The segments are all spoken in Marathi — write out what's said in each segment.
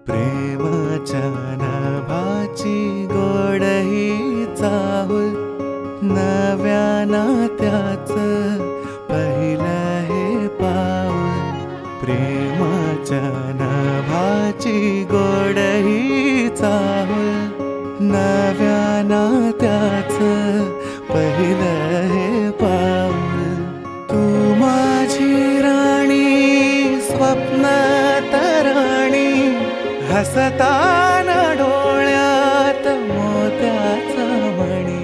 प्रेमाच्या नभाची गोड ही चाहुल, नव्या नात्याचं पहिलं हे पाऊल. प्रेमाच्या नभाची गोड ही चाहुल, नव्या नात्याचं पहिलं हे पाऊल. तू माझी राणी, स्वप्न तराणी, हसताना डोळ्यात मोत्याचा मणी.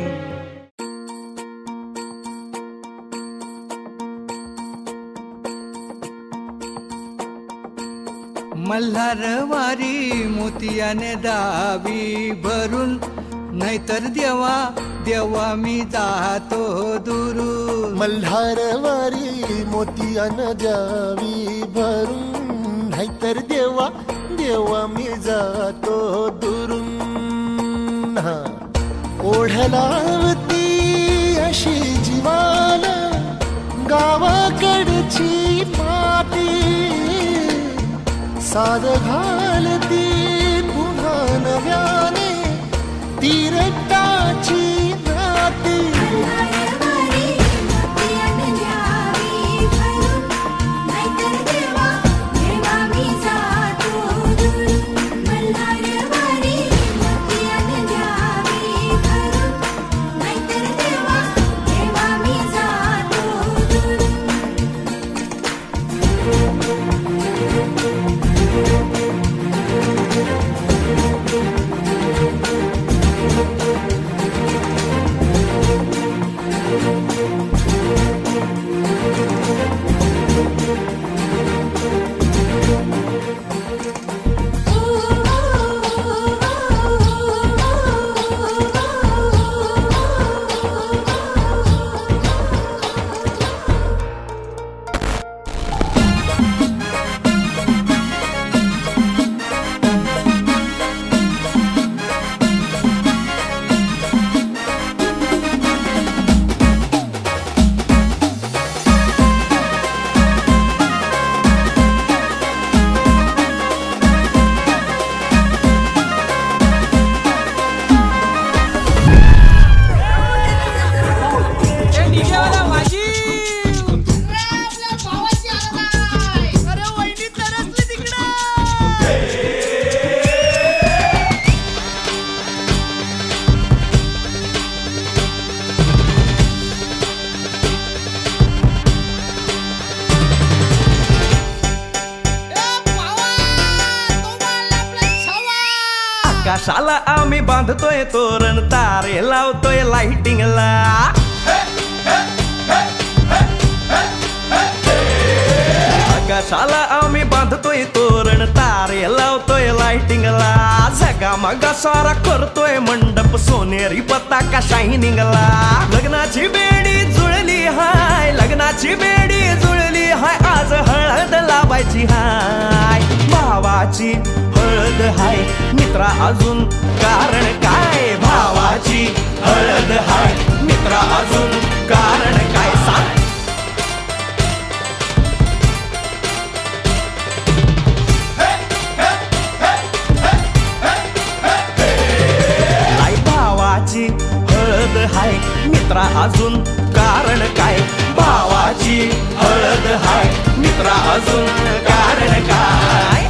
मल्हारवारी मोतियाने दावी भरून, नाहीतर देवा देवा मी जातो दुरून. मल्हारवारी मोतियानं द्यावी भरून, नाहीतर देवा देवा मी जातो दुरून. ओढलावती अशी जीवाला गावाकडची माती, साद घालती पुन्हा नव्याने तीरटाची नाती. आकाशाला आम्ही बांधतोय तोरण, तारे लावतोय लाइटिंगला. आकाशाला आम्ही बांधतोय तोरण, तारे लावतोय लाइटिंगला. झगामगा सारा करतोय मंडप, सोनेरी पताका शायनिंगला. लग्नाची बेडी जुळली हाय, लग्नाची बेडी जुळली हाय, आज हळद लावायची हाय. भावाची हळद हाय, मित्रा अजून कारण काय. भावाची हळद हाय, मित्रा अजून कारण काय सांग. भावाची हळद हाय, मित्रा अजून कारण काय. भावाची हळद हाय, मित्रा अजून कारण काय.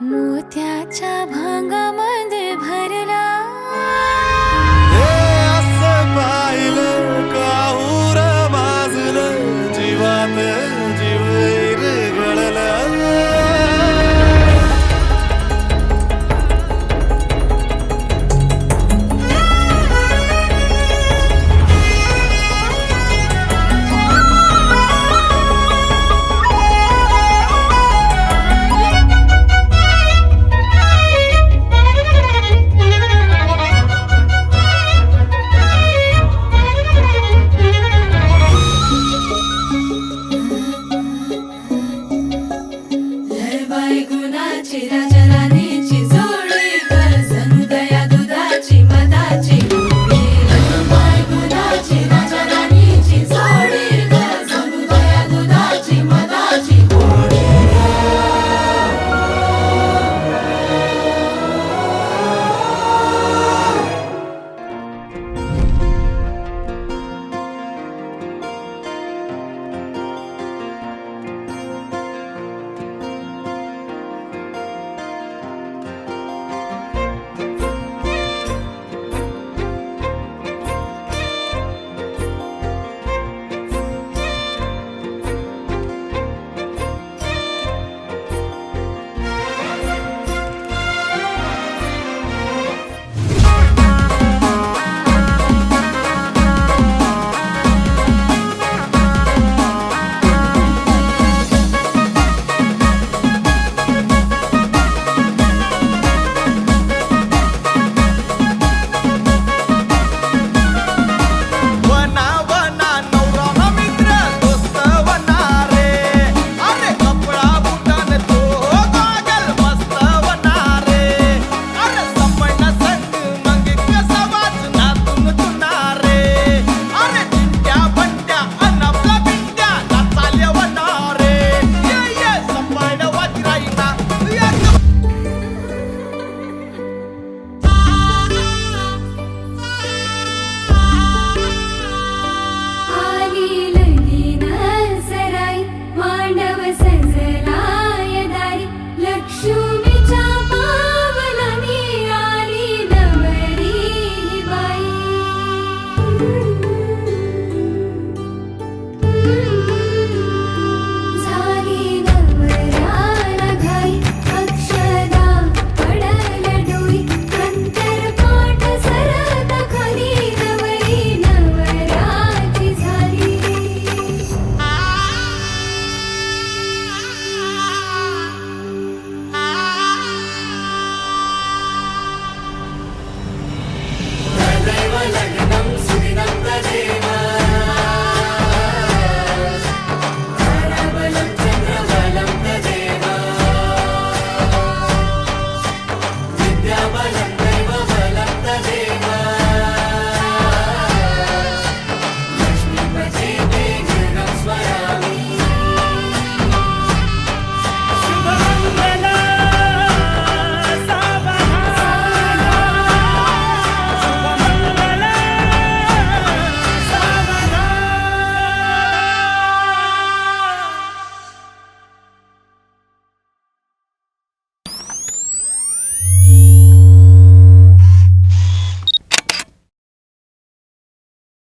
मोत्याच्या भांगामध्ये भरला हे असं पाहिलं काहूर माजलं जीवात जीव इरगळला बाई गुणाची राजा